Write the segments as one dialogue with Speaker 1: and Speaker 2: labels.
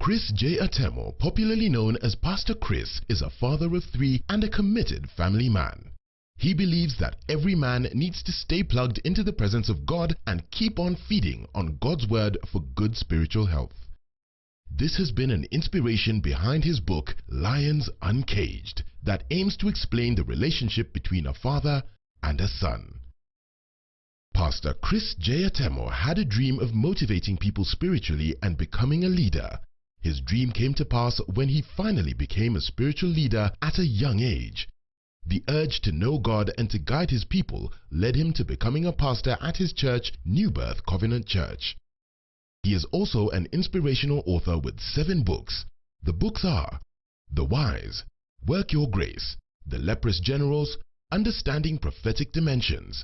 Speaker 1: Chris J. Atemo, popularly known as Pastor Chris, is a father of 3 and a committed family man. He believes that every man needs to stay plugged into the presence of God and keep on feeding on God's word for good spiritual health. This has been an inspiration behind his book, Lions Uncaged, that aims to explain the relationship between a father and a son. Pastor Chris J. Atemo had a dream of motivating people spiritually and becoming a leader. His dream came to pass when he finally became a spiritual leader at a young age. The urge to know God and to guide his people led him to becoming a pastor at his church, New Birth Covenant Church. He is also an inspirational author with 7 books. The books are The Wise, Work Your Grace, The Leprous Generals, Understanding Prophetic Dimensions,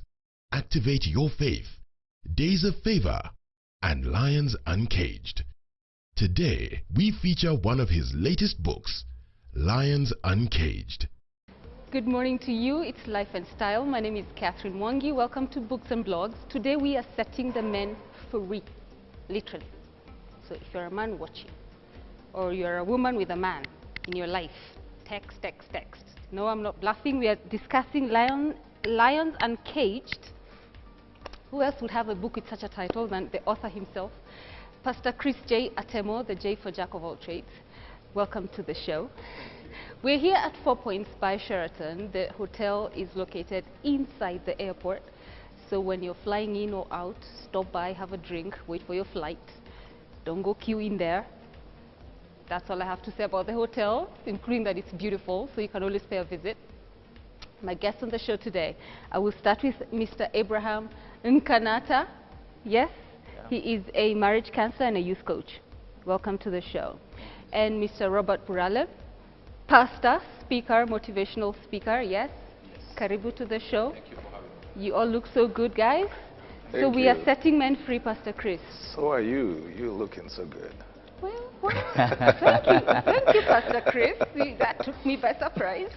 Speaker 1: Activate Your Faith, Days of Favor, and Lions Uncaged. Today, we feature one of his latest books, Lions Uncaged.
Speaker 2: Good morning to you. It's Life and Style. My name is Catherine Mwangi. Welcome to Books and Blogs. Today we are setting the men free, literally. So if you're a man watching, or you're a woman with a man in your life, text. No, I'm not bluffing. We are discussing Lions Uncaged. Who else would have a book with such a title than the author himself? Pastor Chris J. Atemo, the J for Jack of all trades. Welcome to the show. We're here at 4 Points by Sheraton. The hotel is located inside the airport. So when you're flying in or out, stop by, have a drink, wait for your flight. Don't go queue in there. That's all I have to say about the hotel, including that it's beautiful, so you can always pay a visit. My guest on the show today, I will start with Mr. Abraham Nkanata. Yes, yeah. He is a marriage counselor and a youth coach. Welcome to the show. And Mr. Robert Purale, pastor, speaker, motivational speaker. Yes, Karibu to the show.
Speaker 3: Thank you for having me.
Speaker 2: You all look so good, guys. So we are setting men free, Pastor Chris.
Speaker 3: So are you. You're looking so good.
Speaker 2: Well, thank you, Pastor Chris. That took me by surprise.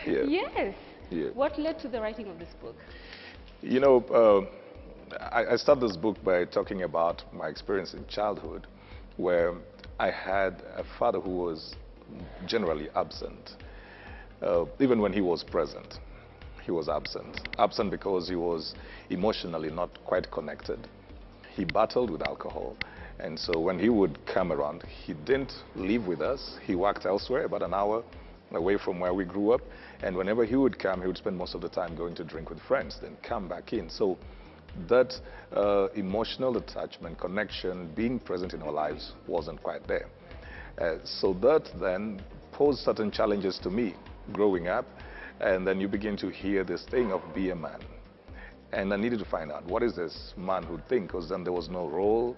Speaker 3: Yeah.
Speaker 2: Yes.
Speaker 3: Yeah.
Speaker 2: What led to the writing of this book?
Speaker 3: You know, I start this book by talking about my experience in childhood, where I had a father who was generally absent. Even when he was present, he was absent. Absent because he was emotionally not quite connected. He battled with alcohol. And so when he would come around, he didn't live with us. He worked elsewhere, about an hour away from where we grew up. And whenever he would come, he would spend most of the time going to drink with friends, then come back in. So that emotional attachment, connection, being present in our lives wasn't quite there. So that then posed certain challenges to me growing up. And then you begin to hear this thing of be a man. And I needed to find out, what is this manhood thing? Because then there was no role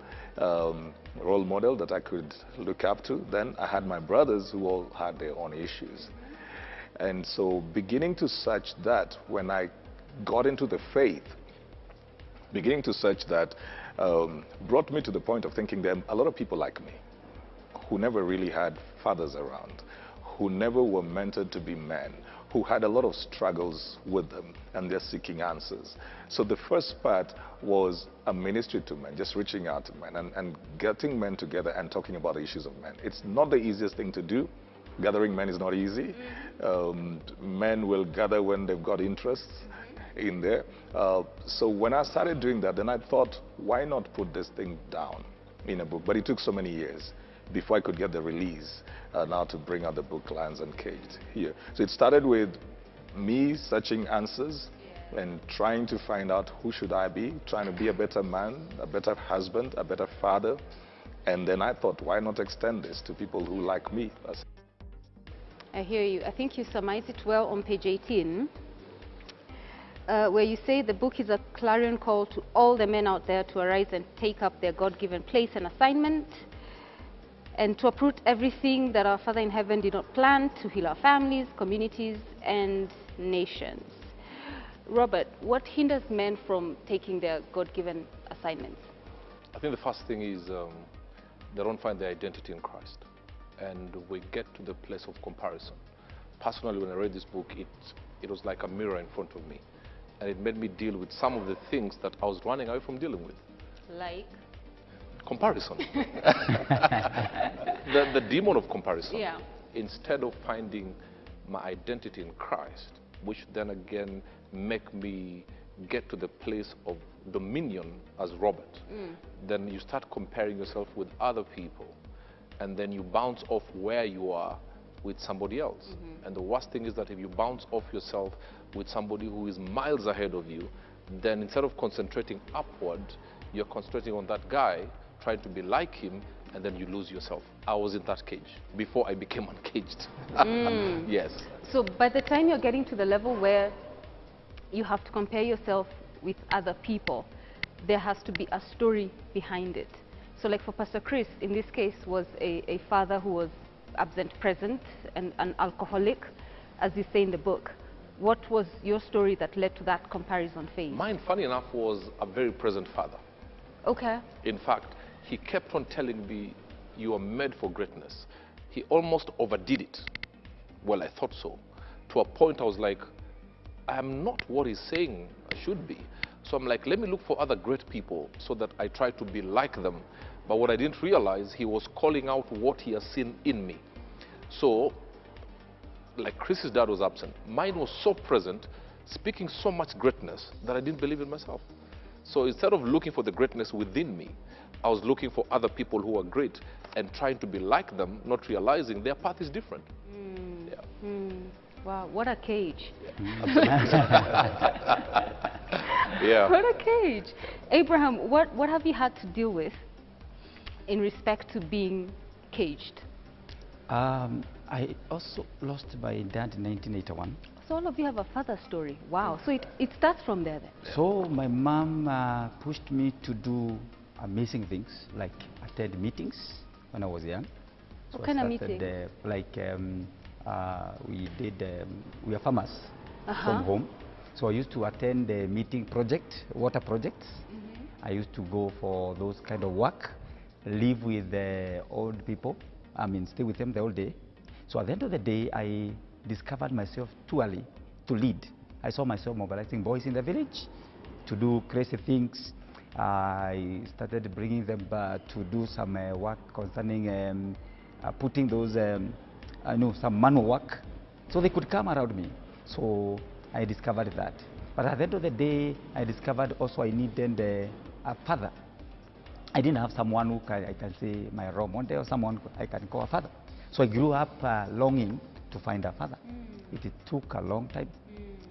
Speaker 3: model that I could look up to. Then I had my brothers who all had their own issues. And so beginning to search that, when I got into the faith, beginning to search that brought me to the point of thinking there are a lot of people like me who never really had fathers around, who never were mentored to be men, who had a lot of struggles with them, and they're seeking answers. So the first part was a ministry to men, just reaching out to men and getting men together and talking about the issues of men. It's not the easiest thing to do. Gathering men is not easy. Men will gather when they've got interests in there. So when I started doing that, then I thought, why not put this thing down in a book? But it took so many years before I could get the release now to bring out the book Lions Uncaged here. So it started with me searching answers and trying to find out who should I be, trying to be a better man, a better husband, a better father. And then I thought, why not extend this to people who like me?
Speaker 2: I hear you. I think you summarized it well on page 18, where you say the book is a clarion call to all the men out there to arise and take up their God-given place and assignment, and to uproot everything that our Father in heaven did not plan to heal our families, communities, and nations. Robert, what hinders men from taking their God-given assignments?
Speaker 4: I think the first thing is they don't find their identity in Christ. And we get to the place of comparison. Personally, when I read this book, it was like a mirror in front of me. And it made me deal with some of the things that I was running away from dealing with.
Speaker 2: Like?
Speaker 4: Comparison. The demon of comparison.
Speaker 2: Yeah.
Speaker 4: Instead of finding my identity in Christ, which then again make me get to the place of dominion as Robert, then you start comparing yourself with other people, and then you bounce off where you are with somebody else. And the worst thing is that if you bounce off yourself with somebody who is miles ahead of you, then instead of concentrating upward, you're concentrating on that guy, trying to be like him, and then you lose yourself. I was in that cage before I became uncaged. Yes.
Speaker 2: So by the time you're getting to the level where you have to compare yourself with other people, there has to be a story behind it. So like for Pastor Chris, in this case, was a father who was absent present and an alcoholic, as you say in the book. What was your story that led to that comparison phase?
Speaker 4: Mine, funny enough, was a very present father.
Speaker 2: Okay.
Speaker 4: In fact, he kept on telling me, you are made for greatness. He almost overdid it. Well, I thought so. To a point I was like, I am not what he's saying I should be. So I'm like, let me look for other great people so that I try to be like them. But what I didn't realize, he was calling out what he has seen in me. So, like Chris's dad was absent, mine was so present, speaking so much greatness that I didn't believe in myself. So instead of looking for the greatness within me, I was looking for other people who are great and trying to be like them, not realizing their path is different. Yeah.
Speaker 2: Wow, what a cage.
Speaker 4: Yeah.
Speaker 2: What a cage. Abraham, what have you had to deal with in respect to being caged?
Speaker 5: I also lost my dad in 1981.
Speaker 2: So all of you have a father story. Wow. So it starts from there then.
Speaker 5: So my mom pushed me to do amazing things, like attend meetings when I was young. So
Speaker 2: What kind of meetings?
Speaker 5: We are farmers from home. So I used to attend the meeting water projects. I used to go for those kind of work, live with the old people, stay with them the whole day. So at the end of the day, I discovered myself too early to lead. I saw myself mobilizing boys in the village to do crazy things. I started bringing them to do some work concerning putting those, some manual work, so they could come around me. So I discovered that. But at the end of the day, I discovered also I needed a father. I didn't have someone who I can say my role model or someone I can call a father. So I grew up longing to find a father. It took a long time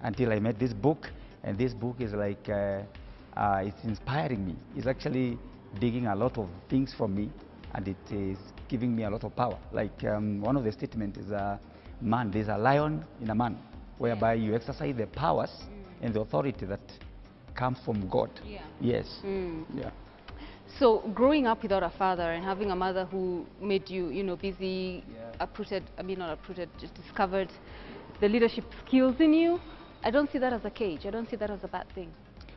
Speaker 5: until I met this book, and this book is like, it's inspiring me. It's actually digging a lot of things from me, and it is giving me a lot of power. Like one of the statements is, there's a lion in a man, whereby you exercise the powers and the authority that comes from God. Yes. Yeah.
Speaker 2: So growing up without a father and having a mother who made you, busy, just discovered the leadership skills in you, I don't see that as a cage. I don't see that as a bad thing.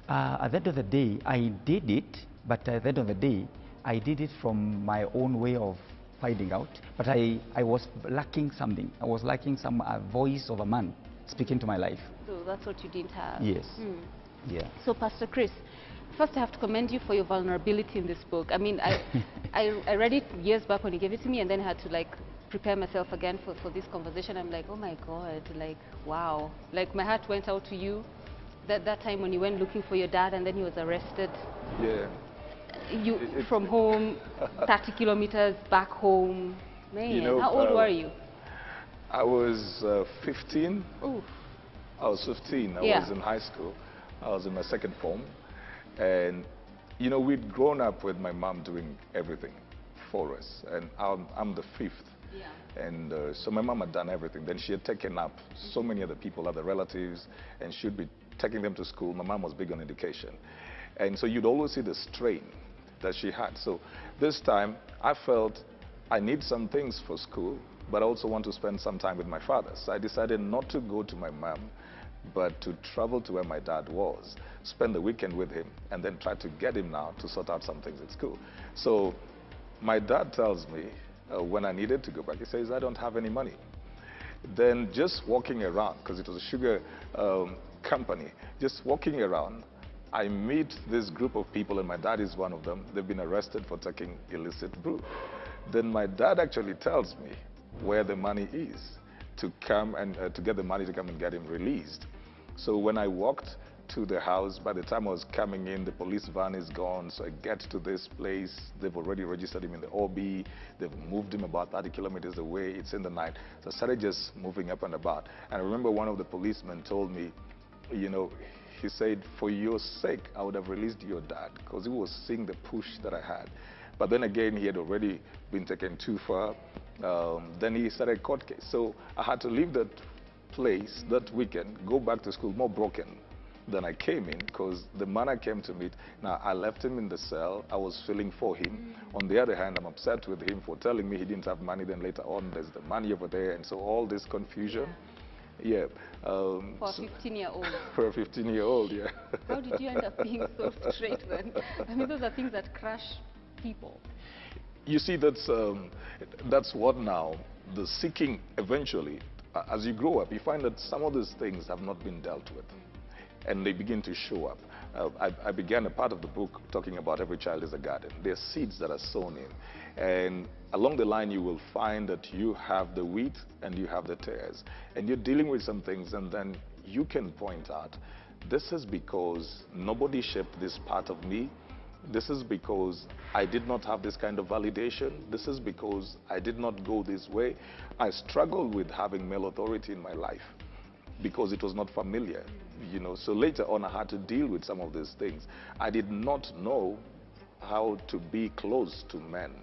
Speaker 5: At the end of the day, I did it, but at the end of the day, I did it from my own way of finding out. But I was lacking something. I was lacking some voice of a man speaking to my life.
Speaker 2: So that's what you didn't have.
Speaker 5: Yes. Yeah.
Speaker 2: So Pastor Chris, first I have to commend you for your vulnerability in this book. I mean, I read it years back when you gave it to me, and then I had to prepare myself again for this conversation. I'm like, oh my God, wow. My heart went out to you that time when you went looking for your dad and then he was arrested.
Speaker 3: Yeah.
Speaker 2: From home, 30 kilometers back home. Man, how old were you?
Speaker 3: I was 15.
Speaker 2: Oof.
Speaker 3: I was 15. I was in high school. I was in my second form. And, we'd grown up with my mom doing everything for us. And I'm the fifth. Yeah. And so my mom had done everything. Then she had taken up so many other people, other relatives, and she'd be taking them to school. My mom was big on education. And so you'd always see the strain that she had. So this time, I felt I need some things for school, but I also want to spend some time with my father. So I decided not to go to my mom, but to travel to where my dad was, spend the weekend with him, and then try to get him now to sort out some things at school. So my dad tells me when I needed to go back, he says, I don't have any money. Then just walking around, because it was a sugar company, just walking around, I meet this group of people, and my dad is one of them. They've been arrested for taking illicit brew. Then my dad actually tells me where the money is to come and to get the money to come and get him released. So when I walked to the house, by the time I was coming in, the police van is gone. So I get to this place. They've already registered him in the OB. They've moved him about 30 kilometers away. It's in the night. So I started just moving up and about. And I remember one of the policemen told me, you know, he said, for your sake, I would have released your dad, because he was seeing the push that I had. But then again, he had already been taken too far. Then he started a court case. So I had to leave that place that weekend, go back to school more broken than I came in, because the man I came to meet, now I left him in the cell. I was feeling for him. On the other hand, I'm upset with him for telling me he didn't have money. Then later on, there's the money over there. And so all this confusion. Yeah.
Speaker 2: For a 15-year-old.
Speaker 3: For a 15-year-old, yeah.
Speaker 2: How did you end up being so straight then? I mean, those are things that crush people.
Speaker 3: You see, that's what now, the seeking eventually, as you grow up, you find that some of these things have not been dealt with, and they begin to show up. I began a part of the book talking about every child is a garden. There are seeds that are sown in, and along the line you will find that you have the wheat and you have the tares, and you're dealing with some things, and then you can point out, this is because nobody shaped this part of me. This is because I did not have this kind of validation. This is because I did not go this way. I struggled with having male authority in my life because it was not familiar, you know. So later on, I had to deal with some of these things. I did not know how to be close to men.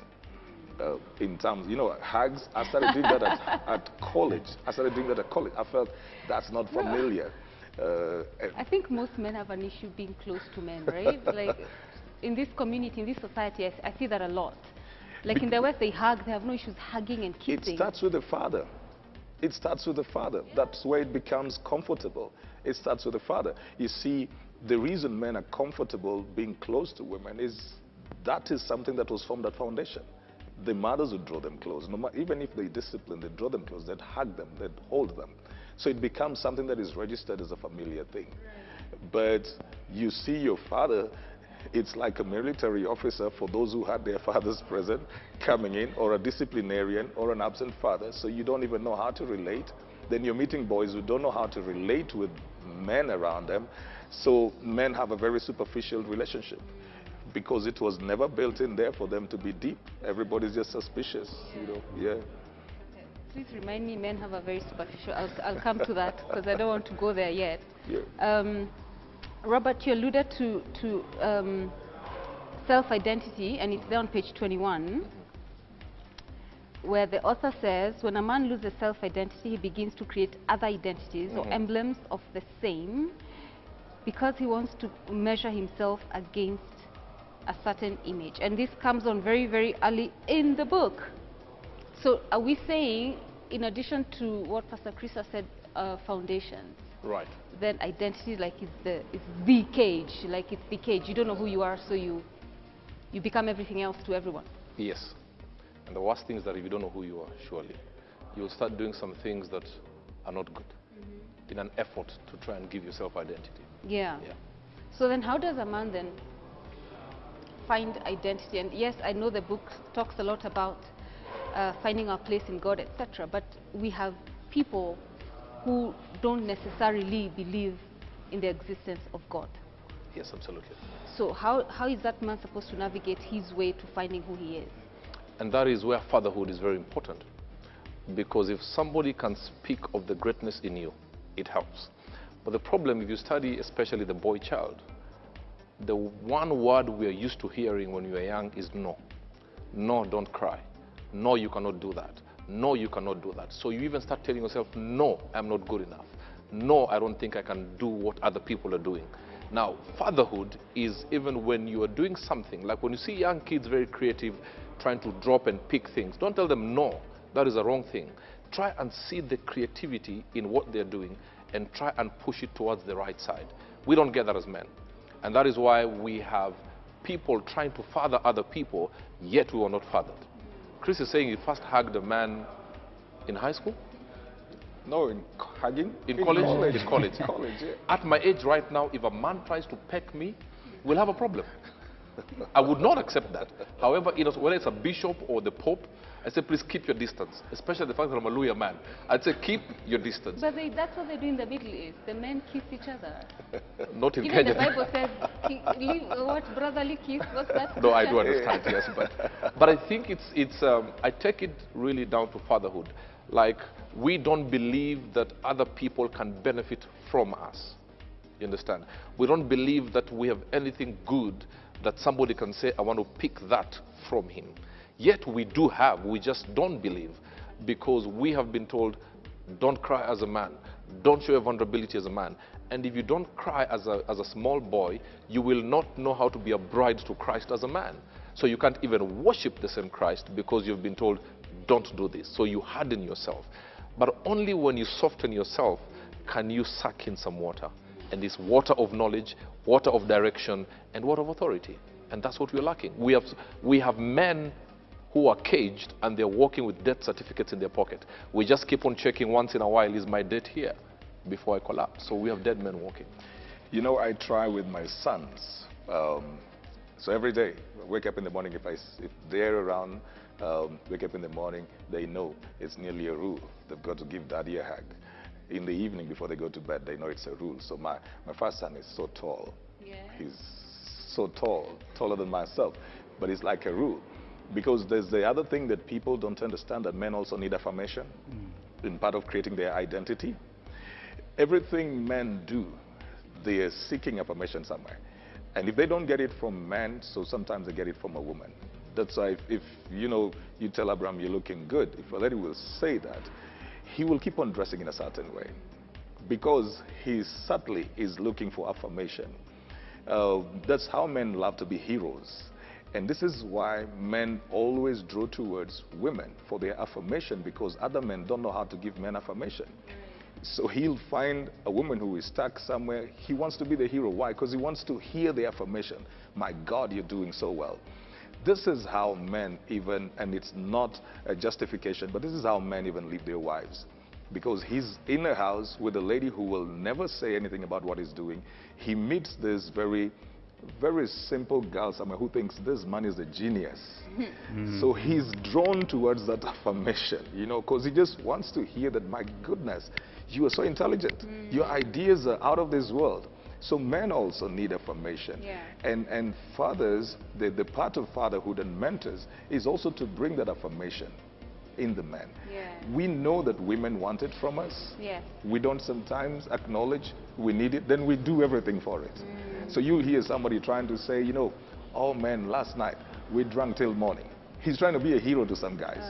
Speaker 3: In terms, you know, hugs. I started doing that at college. I felt that's not familiar.
Speaker 2: I think most men have an issue being close to men, right? Like, in this community, in this society, I see that a lot. Like in the West, they hug, they have no issues hugging and kissing.
Speaker 3: It starts with the father. It starts with the father. Yeah. That's where it becomes comfortable. It starts with the father. You see, the reason men are comfortable being close to women is that is something that was from that foundation. The mothers would draw them close. No matter, even if they discipline, they draw them close, they'd hug them, they'd hold them. So it becomes something that is registered as a familiar thing. But you see your father, it's like a military officer for those who had their fathers present coming in, or a disciplinarian or an absent father, so you don't even know how to relate. Then you're meeting boys who don't know how to relate with men around them, so men have a very superficial relationship because it was never built in there for them to be deep. Everybody's just suspicious, you know. Yeah.
Speaker 2: Please remind me, men have a very superficial, I'll come to that because I don't want to go there yet.
Speaker 3: Yeah.
Speaker 2: Robert, you alluded to self-identity, and it's there on page 21, where the author says, when a man loses self-identity, he begins to create other identities or emblems of the same because he wants to measure himself against a certain image. And this comes on very, very early in the book. So are we saying, in addition to what Pastor Chris has said, foundations,
Speaker 4: Right.
Speaker 2: then identity like is the cage, like it's the cage. You don't know who you are, so you become everything else to everyone.
Speaker 4: Yes. And the worst thing is that if you don't know who you are, surely, you'll start doing some things that are not good in an effort to try and give yourself identity.
Speaker 2: Yeah.
Speaker 4: Yeah.
Speaker 2: So then how does a man then find identity? And yes, I know the book talks a lot about finding our place in God, etc. But we have people who don't necessarily believe in the existence of God.
Speaker 4: Yes, absolutely.
Speaker 2: So how is that man supposed to navigate his way to finding who he is?
Speaker 4: And that is where fatherhood is very important. Because if somebody can speak of the greatness in you, it helps. But the problem, if you study especially the boy child, the one word we are used to hearing when you are young is no. No, don't cry. No, you cannot do that. No, you cannot do that. So you even start telling yourself, no, I'm not good enough. No, I don't think I can do what other people are doing. Now, fatherhood is even when you are doing something, like when you see young kids very creative, trying to drop and pick things, don't tell them no, that is a wrong thing. Try and see the creativity in what they're doing and try and push it towards the right side. We don't get that as men. And that is why we have people trying to father other people, yet we were not fathered. Chris is saying he first hugged a man in high school?
Speaker 3: No, in hugging?
Speaker 4: In college? In college.
Speaker 3: College, yeah.
Speaker 4: At my age right now, if a man tries to peck me, we'll have a problem. I would not accept that. However, whether it's a bishop or the pope, I say, please keep your distance, especially the fact that I'm a lawyer man. I'd say, keep your distance.
Speaker 2: But that's what they do in the Middle East. The men kiss each other.
Speaker 4: Not in
Speaker 2: Even
Speaker 4: Kenya.
Speaker 2: the Bible says, what brotherly kiss? What's that?
Speaker 4: No, I do understand, yes. But I think I take it really down to fatherhood. Like, we don't believe that other people can benefit from us. You understand? We don't believe that we have anything good that somebody can say, I want to pick that from him. Yet we do have, we just don't believe, because we have been told, don't cry as a man, don't show your vulnerability as a man. And if you don't cry as a small boy, you will not know how to be a bride to Christ as a man. So you can't even worship the same Christ because you've been told, don't do this. So you harden yourself. But only when you soften yourself can you suck in some water. And it's water of knowledge, water of direction, and water of authority. And that's what we're lacking. We have men who are caged and they're walking with death certificates in their pocket. We just keep on checking once in a while, is my debt here before I collapse? So we have dead men walking.
Speaker 3: You know, I try with my sons. So every day, I wake up in the morning, if they're around, wake up in the morning, they know it's nearly a rule. They've got to give daddy a hug. In the evening before they go to bed, they know it's a rule. So my first son is so tall. Yeah. He's so tall, taller than myself, but it's like a rule. Because there's the other thing that people don't understand, that men also need affirmation in part of creating their identity. Everything men do, they are seeking affirmation somewhere. And if they don't get it from men, so sometimes they get it from a woman. That's why if you tell Abraham you're looking good, if a lady will say that, he will keep on dressing in a certain way because he subtly is looking for affirmation. That's how men love to be heroes. And this is why men always draw towards women for their affirmation, because other men don't know how to give men affirmation. So he'll find a woman who is stuck somewhere. He wants to be the hero. Why? Because he wants to hear the affirmation. My God, you're doing so well. This is how men even, and it's not a justification, but this is how men even leave their wives. Because he's in a house with a lady who will never say anything about what he's doing. He meets this very simple girl somewhere who thinks this man is a genius. So he's drawn towards that affirmation, because he just wants to hear that, my goodness, you are so intelligent. Your ideas are out of this world. So men also need affirmation. Yeah. And fathers, the part of fatherhood and mentors is also to bring that affirmation in the men. Yeah. We know that women want it from us. Yes. We don't sometimes acknowledge we need it, then we do everything for it. So you'll hear somebody trying to say, oh man, last night we drank till morning. He's trying to be a hero to some guys.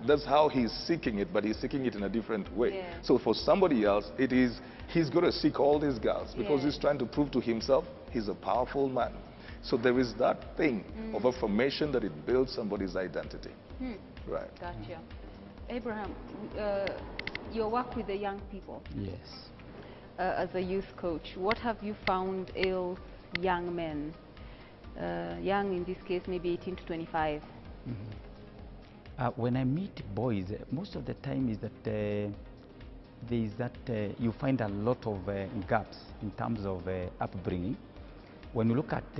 Speaker 3: That's how he's seeking it, but he's seeking it in a different way. Yeah. So for somebody else, he's going to seek all these girls because he's trying to prove to himself he's a powerful man. So there is that thing of affirmation that it builds somebody's identity. Right.
Speaker 2: Gotcha. Abraham, your work with the young people.
Speaker 5: Yes.
Speaker 2: As a youth coach, what have you found ails young men? Young in this case, maybe 18 to 25.
Speaker 5: When I meet boys, most of the time is that you find a lot of gaps in terms of upbringing. When you look at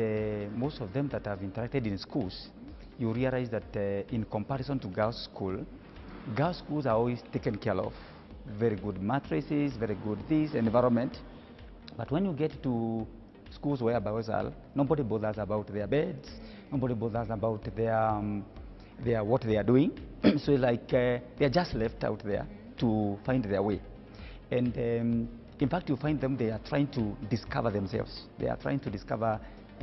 Speaker 5: most of them that have interacted in schools, you realize that in comparison to girls' schools are always taken care of. Very good mattresses, very good environment. But when you get to schools where boys are, nobody bothers about their beds, nobody bothers about what they are doing. So like they're just left out there to find their way. And in fact, you find them, they are trying to discover themselves. They are trying to discover,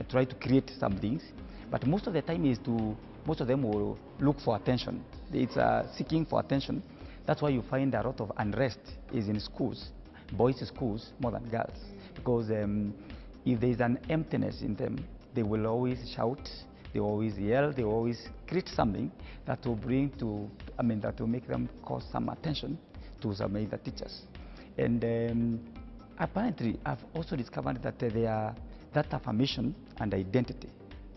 Speaker 5: try to create some things. But most of the time most of them will look for attention. It's seeking for attention. That's why you find a lot of unrest is in schools, boys' schools more than girls. Because if there is an emptiness in them, they will always shout, they will always yell, they will always create something that will that will make them cause some attention to some of the teachers. And apparently, I've also discovered that there are that affirmation and identity,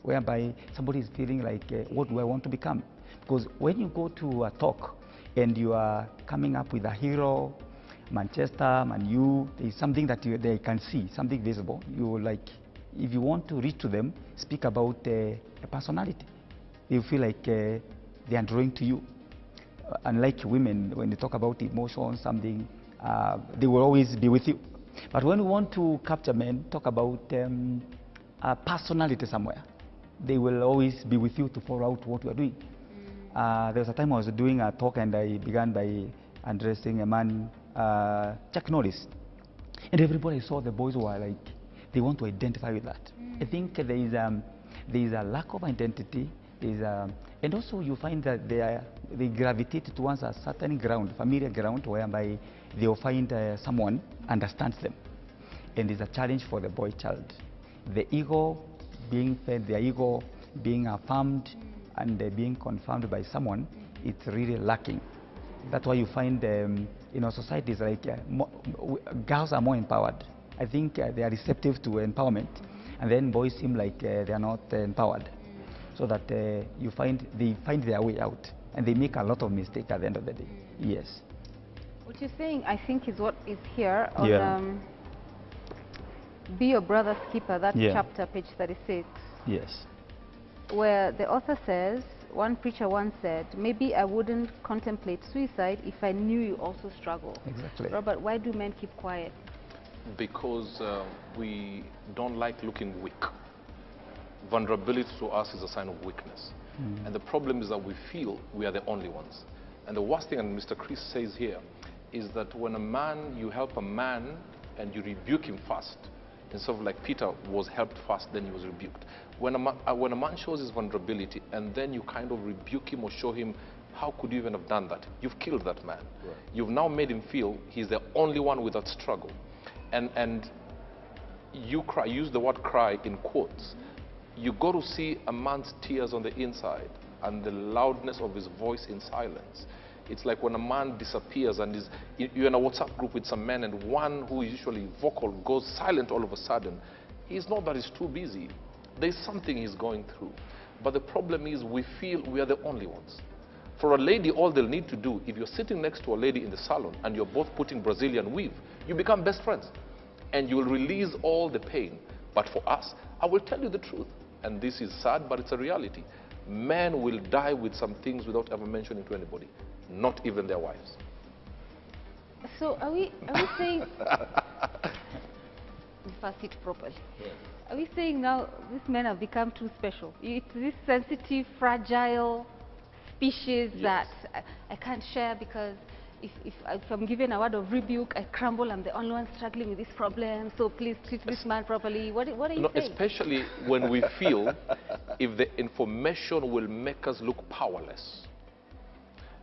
Speaker 5: whereby somebody is feeling like, what do I want to become? Because when you go to a talk and you are coming up with a hero, Manchester, Man U, there's something that they can see, something visible. You like, if you want to reach to them, speak about a personality. You feel like they are drawing to you. Unlike women, when they talk about emotion, something, they will always be with you. But when we want to capture men, talk about a personality somewhere, they will always be with you to follow out what you are doing. There was a time I was doing a talk and I began by addressing a man, Chuck Norris. And everybody saw the boys were like, they want to identify with that. I think there is a lack of identity. And also you find that they gravitate towards a certain ground, familiar ground, whereby they will find someone understands them. And it's a challenge for the boy child. The ego being fed, their ego being affirmed and being confirmed by someone, it's really lacking. That's why you find in our societies like girls are more empowered. I think they are receptive to empowerment, and then boys seem like they are not empowered. So that you find they find their way out, and they make a lot of mistakes at the end of the day. Yes.
Speaker 2: What you're saying, I think, is what is here on Be Your Brother's Keeper, that chapter, page 36.
Speaker 5: Yes.
Speaker 2: Where the author says, one preacher once said, maybe I wouldn't contemplate suicide if I knew you also struggle.
Speaker 5: Exactly.
Speaker 2: Robert, why do men keep quiet?
Speaker 4: Because we don't like looking weak. Vulnerability to us is a sign of weakness. And the problem is that we feel we are the only ones. And the worst thing, and Mr. Chris says here, is that when you help a man and you rebuke him first, instead of like Peter was helped first, then he was rebuked. When a man shows his vulnerability and then you kind of rebuke him or show him, how could you even have done that? You've killed that man. Right. You've now made him feel he's the only one with that struggle. And you cry, use the word cry in quotes. You go to see a man's tears on the inside and the loudness of his voice in silence. It's like when a man disappears and you're in a WhatsApp group with some men and one who is usually vocal goes silent all of a sudden. It's not that he's too busy. There's something he's going through. But the problem is we feel we are the only ones. For a lady, all they'll need to do, if you're sitting next to a lady in the salon and you're both putting Brazilian weave, you become best friends. And you will release all the pain. But for us, I will tell you the truth. And this is sad, but it's a reality. Men will die with some things without ever mentioning to anybody, not even their wives.
Speaker 2: So are we saying, if I sit properly, are we saying now these men have become too special? It's this sensitive, fragile species that I can't share because if I'm given a word of rebuke, I crumble, I'm the only one struggling with this problem, so please treat this man properly. What are you saying?
Speaker 4: Especially when we feel if the information will make us look powerless.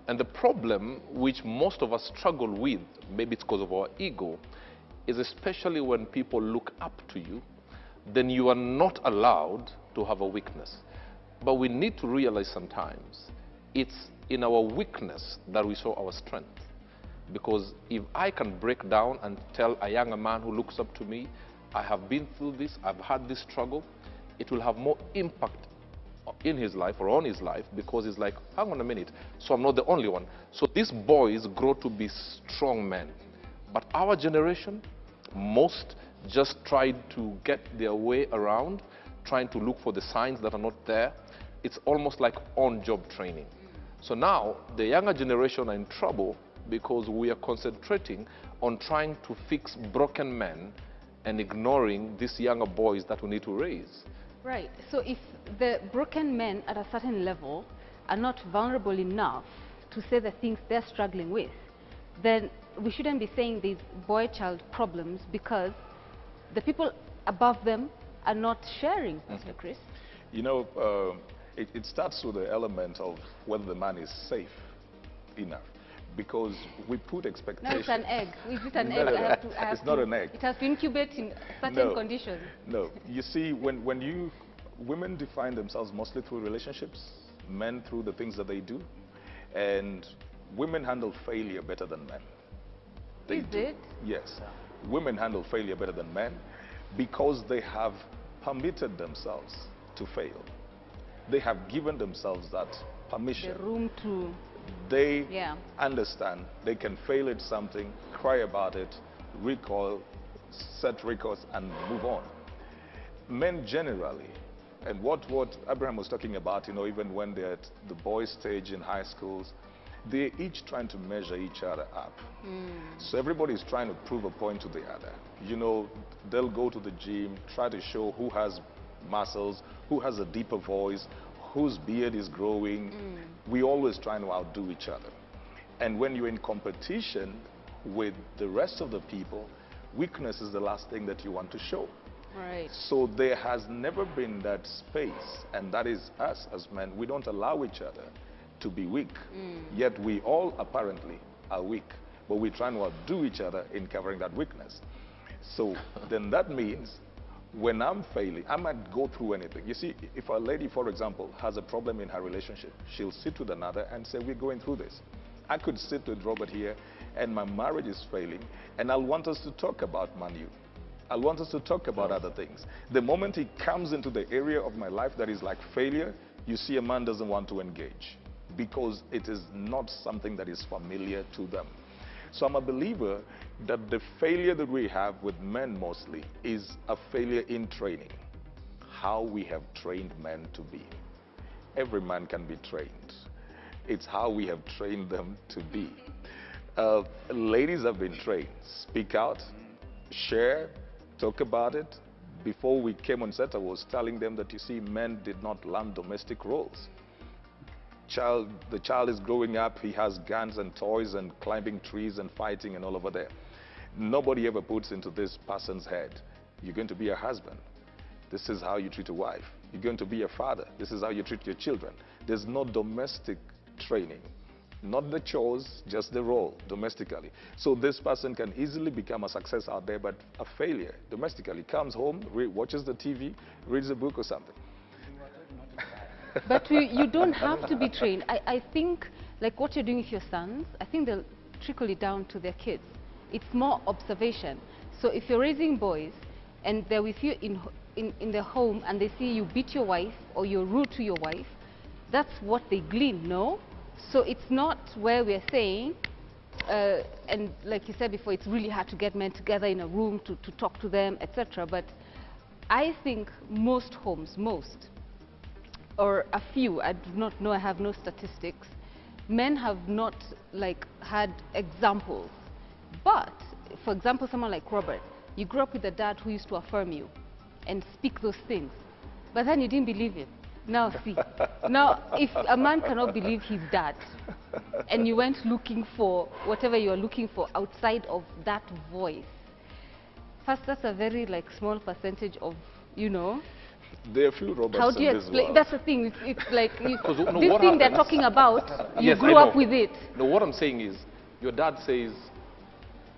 Speaker 4: And the problem which most of us struggle with, maybe it's because of our ego, is especially when people look up to you, then you are not allowed to have a weakness. But we need to realize sometimes it's in our weakness that we show our strength. Because if I can break down and tell a younger man who looks up to me, I have been through this, I've had this struggle, it will have more impact in his life or on his life because he's like, hang on a minute, so I'm not the only one. So these boys grow to be strong men. But our generation, most just tried to get their way around, trying to look for the signs that are not there. It's almost like on-job training. So now the younger generation are in trouble because we are concentrating on trying to fix broken men and ignoring these younger boys that we need to raise.
Speaker 2: Right. So if the broken men at a certain level are not vulnerable enough to say the things they're struggling with, then we shouldn't be saying these boy-child problems because the people above them are not sharing, Pastor Chris.
Speaker 3: You know, it starts with the element of whether the man is safe enough. Because we put expectations.
Speaker 2: Now it's an egg. Is it an egg?
Speaker 3: It's not an egg.
Speaker 2: It has to incubate in certain conditions.
Speaker 3: No. You see, women define themselves mostly through relationships, men through the things that they do, and women handle failure better than men.
Speaker 2: Is it?
Speaker 3: Yes. Women handle failure better than men because they have permitted themselves to fail. They have given themselves that permission.
Speaker 2: The room to
Speaker 3: They
Speaker 2: Yeah.
Speaker 3: understand they can fail at something, cry about it, recoil, set records, and move on. Men generally, and what Abraham was talking about, you know, even when they're at the boys' stage in high schools, they're each trying to measure each other up. So everybody's trying to prove a point to the other. You know, they'll go to the gym, try to show who has muscles, who has a deeper voice, whose beard is growing. We always trying to outdo each other. And when you're in competition with the rest of the people, weakness is the last thing that you want to show.
Speaker 2: Right.
Speaker 3: So there has never been that space, and that is us as men. We don't allow each other to be weak. Yet we all apparently are weak, but we're trying to outdo each other in covering that weakness. So then that means when I'm failing, I might go through anything. You see, if a lady, for example, has a problem in her relationship, she'll sit with another and say, we're going through this. I could sit with Robert here, and my marriage is failing, and I'll want us to talk about Manu. I'll want us to talk about other things. The moment he comes into the area of my life that is like failure, you see a man doesn't want to engage because it is not something that is familiar to them. So I'm a believer that the failure that we have with men mostly is a failure in training, how we have trained men to be. Every man can be trained. It's how we have trained them to be. Ladies have been trained. Speak out, share, talk about it. Before we came on set, I was telling them that, you see, men did not learn domestic roles. The child is growing up, he has guns and toys and climbing trees and fighting and all over there. Nobody ever puts into this person's head, you're going to be a husband. This is how you treat a wife. You're going to be a father. This is how you treat your children. There's no domestic training. Not the chores, just the role domestically. So this person can easily become a success out there, but a failure domestically. Comes home, watches the TV, reads a book or something.
Speaker 2: But you don't have to be trained. I think, like what you're doing with your sons, I think they'll trickle it down to their kids. It's more observation. So if you're raising boys and they're with you in their home and they see you beat your wife or you're rude to your wife, that's what they glean, no? So it's not where we're saying, and like you said before, it's really hard to get men together in a room to talk to them, etc. But I think most homes, or a few, I do not know, I have no statistics, men have not like had examples. But for example, someone like Robert, you grew up with a dad who used to affirm you and speak those things, but then you didn't believe him. Now see, now if a man cannot believe his dad and you went looking for whatever you are looking for outside of that voice, first, that's a very like small percentage of, you know.
Speaker 3: There are a few Roberts
Speaker 2: How do you
Speaker 3: in this
Speaker 2: explain?
Speaker 3: world.
Speaker 2: That's the thing. It's like this
Speaker 4: what
Speaker 2: thing they're
Speaker 4: happens-
Speaker 2: talking about. You
Speaker 4: Yes,
Speaker 2: grew
Speaker 4: I
Speaker 2: up
Speaker 4: know.
Speaker 2: with it.
Speaker 4: No, what I'm saying is, your dad says,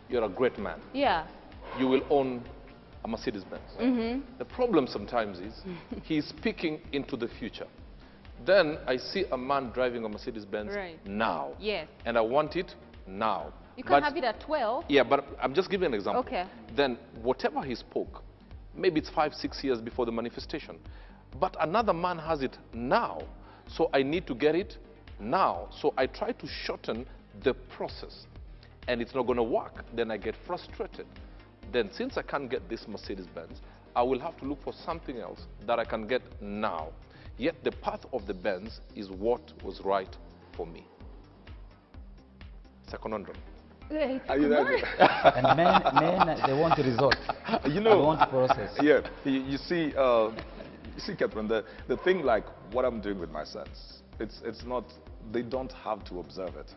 Speaker 4: you're a great man.
Speaker 2: Yeah.
Speaker 4: You will own a Mercedes-Benz. The problem sometimes is, he's speaking into the future. Then I see a man driving a Mercedes-Benz
Speaker 2: Right.
Speaker 4: now.
Speaker 2: Yes.
Speaker 4: And I want it now.
Speaker 2: You can't have it at 12.
Speaker 4: Yeah, but I'm just giving an example.
Speaker 2: Okay.
Speaker 4: Then whatever he spoke, maybe it's 5-6 years before the manifestation. But another man has it now. So I need to get it now. So I try to shorten the process. And it's not going to work. Then I get frustrated. Then since I can't get this Mercedes-Benz, I will have to look for something else that I can get now. Yet the path of the Benz is what was right for me. It's a conundrum.
Speaker 3: Are you there?
Speaker 5: And men, they want result.
Speaker 3: You know,
Speaker 5: They want process.
Speaker 3: Yeah, you see, Catherine, the thing like what I'm doing with my sons, it's not, they don't have to observe it.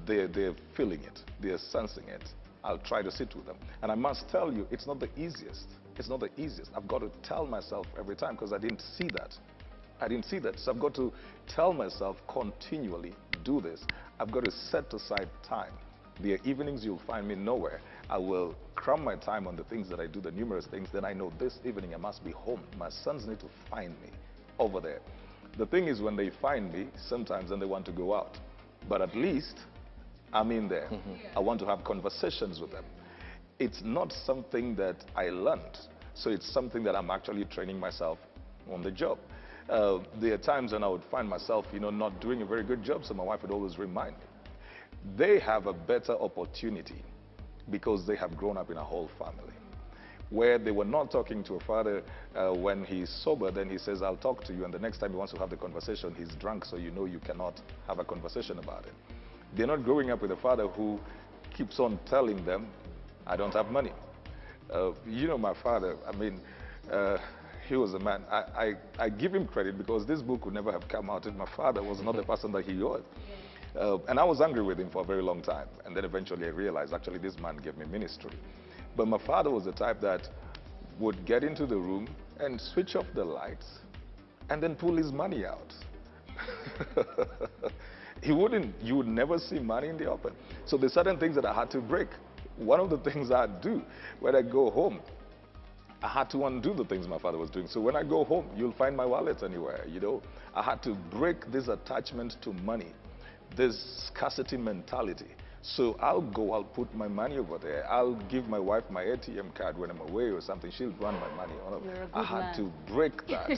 Speaker 3: They're feeling it, they're sensing it. I'll try to sit with them. And I must tell you, it's not the easiest. It's not the easiest. I've got to tell myself every time because I didn't see that. I didn't see that. So I've got to tell myself continually, do this. I've got to set aside time. There are evenings you'll find me nowhere. I will cram my time on the things that I do, the numerous things. Then I know this evening I must be home. My sons need to find me over there. The thing is, when they find me, sometimes then they want to go out. But at least I'm in there. I want to have conversations with them. It's not something that I learned. So it's something that I'm actually training myself on the job. There are times when I would find myself, not doing a very good job, so my wife would always remind me. They have a better opportunity because they have grown up in a whole family, where they were not talking to a father when he's sober, then he says, I'll talk to you, and the next time he wants to have the conversation, he's drunk, so you cannot have a conversation about it. They're not growing up with a father who keeps on telling them, I don't have money. My father, he was a man. I give him credit because this book would never have come out if my father was not the person that he was. And I was angry with him for a very long time. And then eventually I realized, actually, this man gave me ministry. But my father was the type that would get into the room and switch off the lights and then pull his money out. You would never see money in the open. So there's certain things that I had to break. One of the things I do when I go home, I had to undo the things my father was doing. So when I go home, you'll find my wallet anywhere, I had to break this attachment to money, this scarcity mentality. So I'll put my money over there. I'll give my wife my ATM card when I'm away or something. She'll run my money. I had to break that.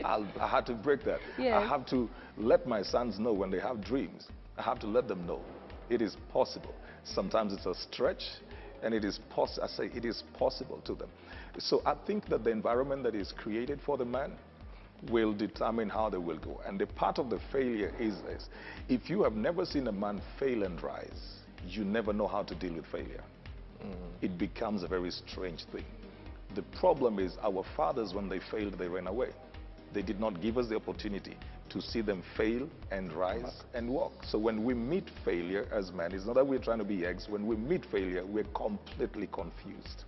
Speaker 3: I had to break that. Yes. I have to let my sons know when they have dreams. I have to let them know it is possible. Sometimes it's a stretch, and it is possible to them. So I think that the environment that is created for the man will determine how they will go. And the part of the failure is this. If you have never seen a man fail and rise, you never know how to deal with failure. It becomes a very strange thing. The problem is our fathers, when they failed, they ran away. They did not give us the opportunity to see them fail and rise and walk. So when we meet failure as men, it's not that we're trying to be eggs. When we meet failure, we're completely confused.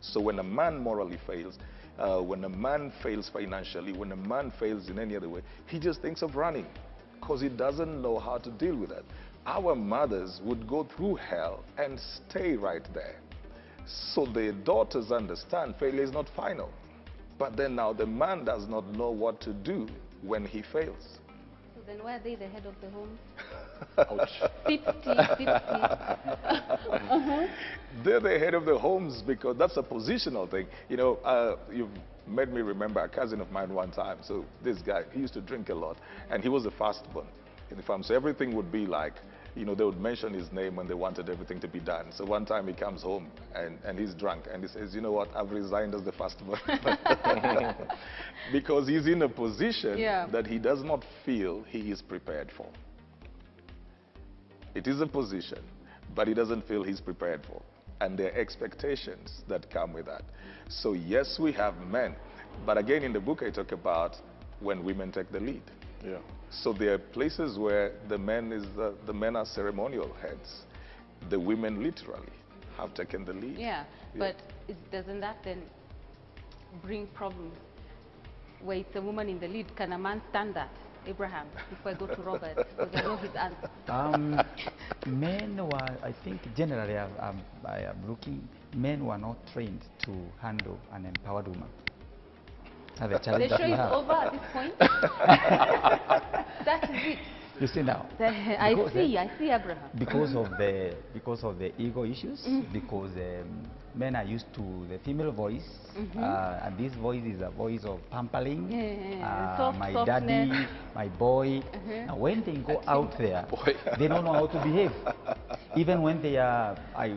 Speaker 3: So when a man morally fails, when a man fails financially, when a man fails in any other way, he just thinks of running because he doesn't know how to deal with it. Our mothers would go through hell and stay right there. So their daughters understand failure is not final. But then now the man does not know what to do when he fails.
Speaker 2: So then why are they the head of the home?
Speaker 3: Ouch. They're the head of the homes because that's a positional thing. You've made me remember a cousin of mine one time. So this guy, he used to drink a lot, and he was a firstborn in the farm. So everything would be like, they would mention his name when they wanted everything to be done. So one time he comes home and he's drunk and he says, you know what, I've resigned as the firstborn. Because he's in a position that he does not feel he is prepared for. It is a position, but he doesn't feel he's prepared for. And there are expectations that come with that. So yes, we have men. But again, in the book I talk about when women take the lead. Yeah. So there are places where the men are ceremonial heads. The women literally have taken the lead.
Speaker 2: Yeah, but doesn't that then bring problems? Where it's a woman in the lead, can a man stand that? Abraham, before I go to Robert, because I know his answer.
Speaker 5: Men were, I think generally I am looking, men were not trained to handle an empowered woman.
Speaker 2: The show is over at this point. That is it.
Speaker 5: You see now.
Speaker 2: I see Abraham.
Speaker 5: Because of the ego issues, because men are used to the female voice, and this voice is a voice of pampering, my daddy, my boy. Now when they go out there, they don't know how to behave. Even when they are, I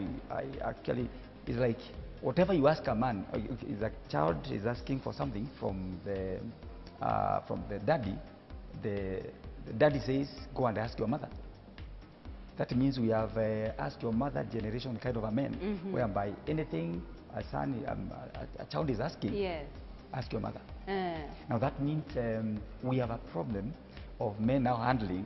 Speaker 5: actually, it's like whatever you ask a man, if a child is asking for something from the daddy, the daddy says, go and ask your mother. That means we have asked your mother generation kind of a man, whereby anything a son, a child is asking, ask your mother. Now that means we have a problem of men now handling.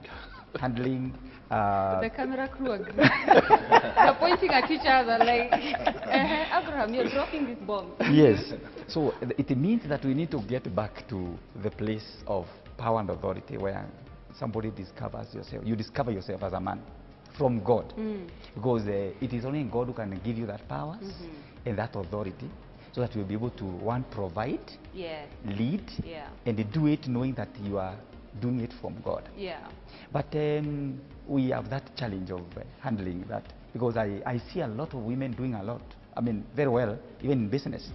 Speaker 2: The camera crew agree. They're pointing at each other like, Abraham, you're dropping this bomb.
Speaker 5: Yes. So it means that we need to get back to the place of power and authority where somebody discovers yourself. You discover yourself as a man from God. Because it is only God who can give you that power and that authority so that you'll be able to, one, provide, lead, and do it knowing that you are doing it from God. But we have that challenge of handling that, because I see a lot of women doing a lot. I mean, very well, even in business.